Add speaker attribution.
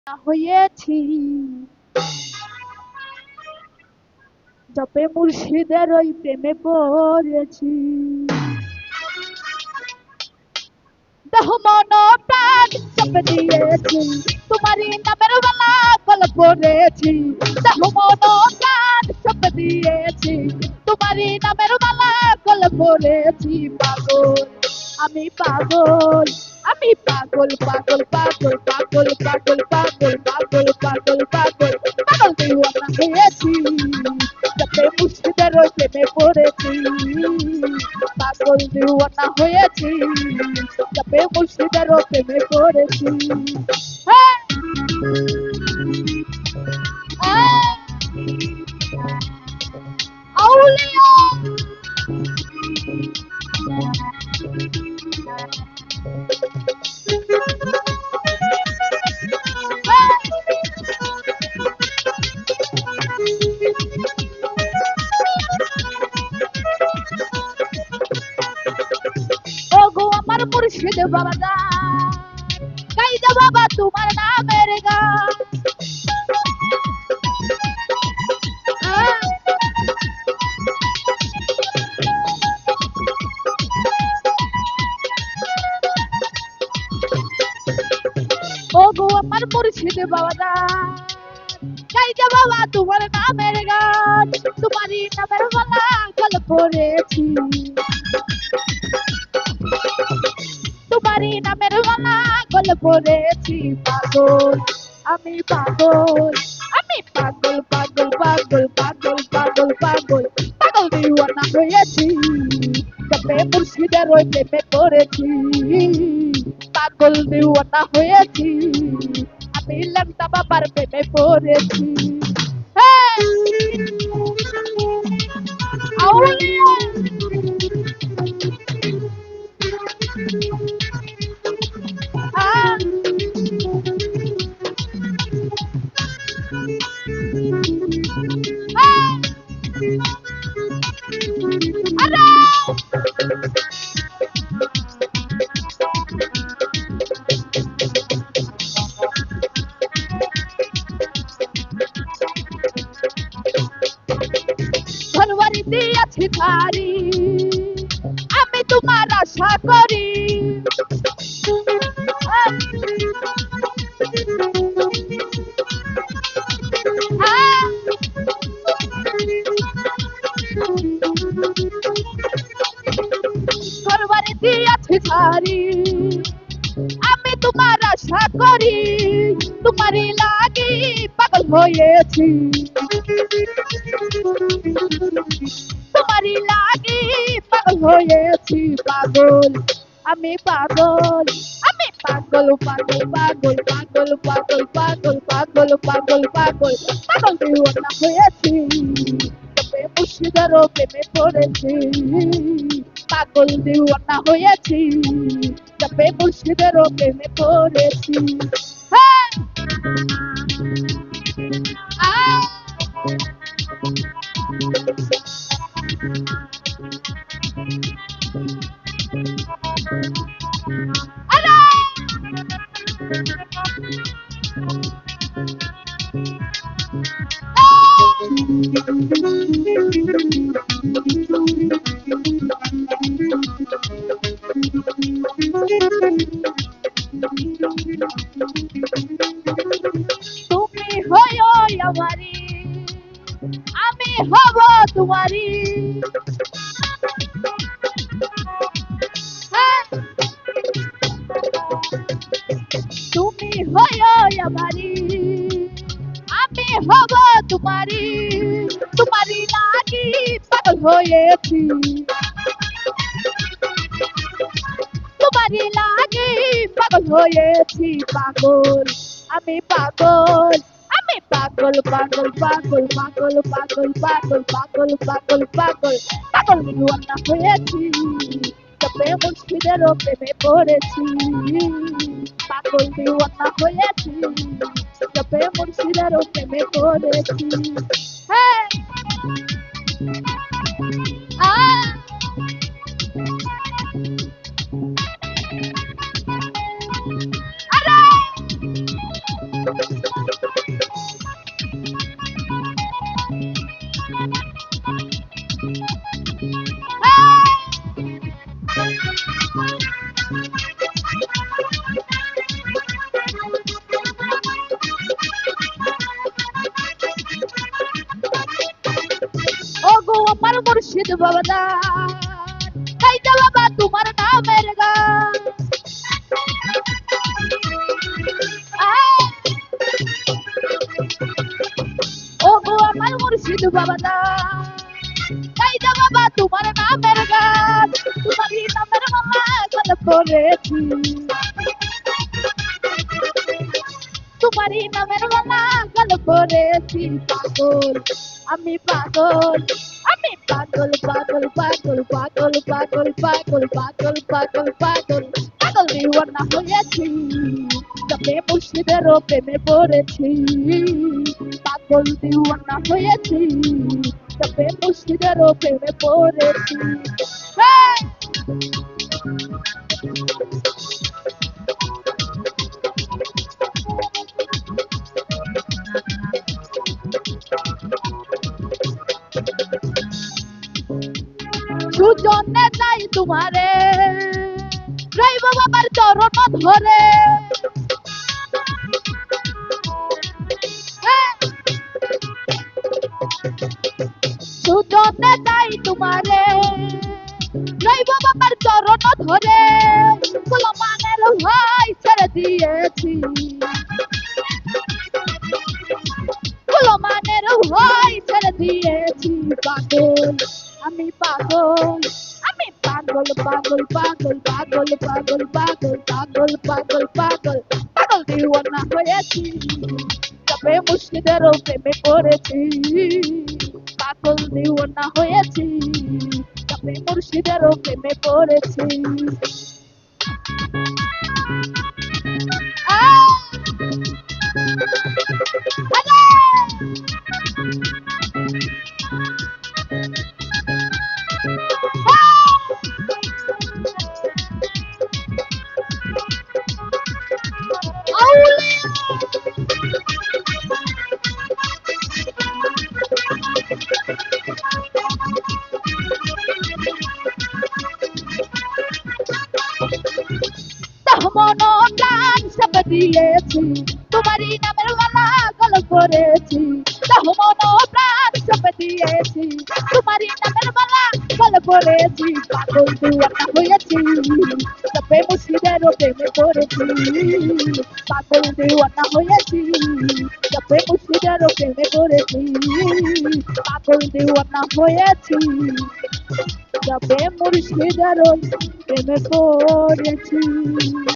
Speaker 1: হয়েছি জপে মুর্শিদের ওই প্রেমে পড়েছি। দেহ মন প্রাণ জপে দিয়েছি তোমারই নামের বেলা গল পড়েছি। দেহ মন প্রাণ জপে দিয়েছি তোমারই নামের বেলা গল পড়েছি। পাগল আমি পাগল, আমি পাগল পাগল পাগল পাগল পাগল পাগল পাগল পাগল পাগল পাগল দিওয়ানা হয়েছি জপে মুর্শিদের ওই প্রেমে পড়েছি। পাগল দিওয়ানা হয়েছি জপে মুর্শিদের ওই প্রেমে পড়েছি। হ্যাঁ হ্যাঁ আউলিয়া ওগো আমার মুর্শিদ বাবা গান গাইদা বাবা তোমার নামের গান। ওগো আমার মুর্শিদ বাবা গান গাইদা বাবা তোমার নামের গান। তোমারই নামের গলা গল পড়েছি তোমারই নামের গলা গল পড়েছি। পাগল আমি পাগল, আমি পাগল পাগল পাগল পাগল পাগল পাগল পাগল দিওয়ানা হয়েছি জপে মুর্শিদের ওই প্রেমে পড়েছি। পাগল দিওয়ানা হয়েছি আমি লেমটা বাবার প্রেমে পড়েছি। হ্যাঁ আউলিয়া হ্যাঁ হ্যাঁ আরে ধনবাড়ি দিয়েছি ধারি আমি তোমার আশা করি। ধনবাড়ি দিয়েছি ধারি আমি তোমার আশা করি। তোমারই লাগি পাগল হয়েছি তোমারই লাগি পাগল হয়েছি। পাগল আমি পাগল, আমি পাগল পাগল পাগল পাগল পাগল পাগল পাগল পাগল পাগল পাগল দিওয়ানা হয়েছি তবে মুর্শিদের প্রেমে পড়েছি। পাগল দিওয়ানা হয়েছি তবে মুর্শিদের প্রেমে পড়েছি। হ্যাঁ আহ আরে তুমি হয়ো আমারি আমি হব তোমারি। হ্যাঁ তুমি হয়ো আমারি আমি হব তোমারি। তোমারই লাগি পাগল হয়েছি তোমারই লাগি পাগল হয়েছি। পাগল আমি পাগল, আমি পাগল পাগল পাগল পাগল পাগল পাগল পাগল পাগল পাগল পাগল দিওয়ানা হয়েছি তবে মুর্শিদের প্রেমে পড়েছি। পাগল দিওয়ানা হয়েছি তবে মুর্শিদের প্রেমে পড়েছি। হ্যাঁ আহ আরে ওগো আমার মুর্শিদ বাবা গাইতে বাবা তোমার নামের গান। ওগো আমার মুর্শিদ বাবা গাইতে বাবা তোমার নামের গান। তোমারই নামের মালা গলে পড়েছি, তোমারই নামের মালা গলে পড়েছি। পাগল আমি পাগল, আমি পাগল পাগল পাগল পাগল পাগল পাগল পাগল পাগল পাগল পাগল দিওয়ানা হয়েছি, তবে মুর্শিদের প্রেমে পড়েছি। পাগল দিওয়ানা হয়েছি, তবে মুর্শিদের প্রেমে পড়েছি। হেই! সুজনে চাই তোমারে রইব বাবার চরণ ধরে। সুজনে চাই তোমারে রইব বাবার চরণ ধরে। গোলামানের ভাই ছেড়ে দিয়েছি, গোলামানের ভাই ছেড়ে দিয়েছি। পাগল আমি পাগল, আমি পাগল পাগল পাগল পাগল পাগল পাগল পাগল পাগল পাগল পাগল দিওয়ানা হয়েছি, তবে মুর্শিদের প্রেমে পড়েছি। পাগল দিওয়ানা হয়েছি, তবে মুর্শিদের প্রেমে পড়েছি। মন প্রাণ সব দিয়েছি, তোমারই নামের মালা গলে পড়েছি। মন প্রাণ সব দিয়েছি, তোমারই নামের মালা গলে পড়েছি। পাগল দিওয়ানা হয়েছি, তবে মুর্শিদের প্রেমে পড়েছি। পাগল দিওয়ানা হয়েছি, তবে মুর্শিদের প্রেমে পড়েছি। পাগল দিওয়ানা হয়েছি, তবে মুর্শিদের প্রেমে পড়েছি।